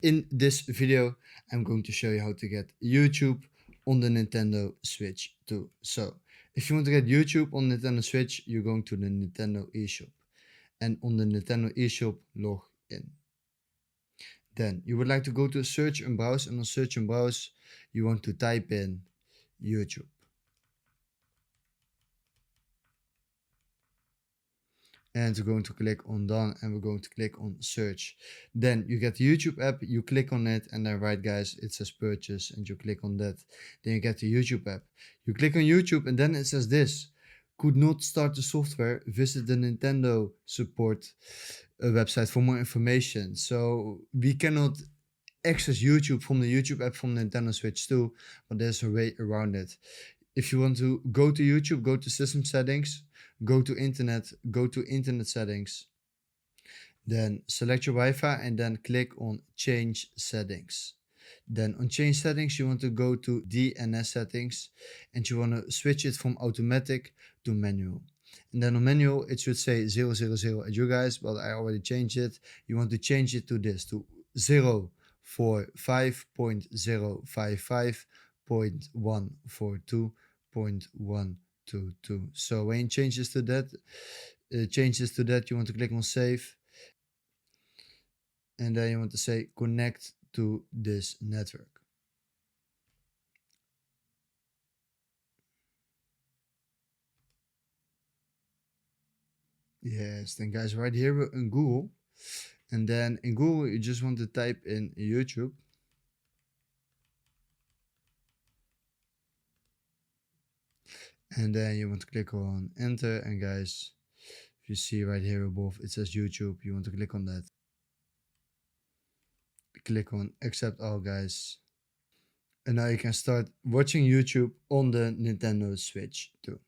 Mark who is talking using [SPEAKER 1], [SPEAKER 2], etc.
[SPEAKER 1] In this video, I'm going to show you how to get YouTube on the Nintendo Switch too. So, if you want to get YouTube on Nintendo Switch, you're going to the Nintendo eShop. And on the Nintendo eShop, log in. Then you would like to go to search and browse, and on search and browse, you want to type in YouTube. And we're going to click on done, and we're going to click on search. Then you get the YouTube app, you click on it, and then right guys, it says purchase, and you click on that. Then you get the YouTube app. You click on YouTube, and then it says this: could not start the software, visit the Nintendo support website for more information. So we cannot access YouTube from the YouTube app from Nintendo Switch 2, but there's a way around it. If you want to go to YouTube, go to system settings, go to internet settings, then select your Wi-Fi and then click on change settings. Then on change settings, you want to go to DNS settings and you want to switch it from automatic to manual. And then on manual, it should say 000 at you guys, but I already changed it. You want to change it to this, to 045.055.142.122. So when it changes to that, you want to click on save. And then you want to say connect to this network. Yes, then guys, right here in Google. And then in Google, you just want to type in YouTube. And then you want to click on enter. And guys, if you see right here above, it says YouTube. You want to click on that. Click on accept all, guys. And now you can start watching YouTube on the Nintendo Switch too.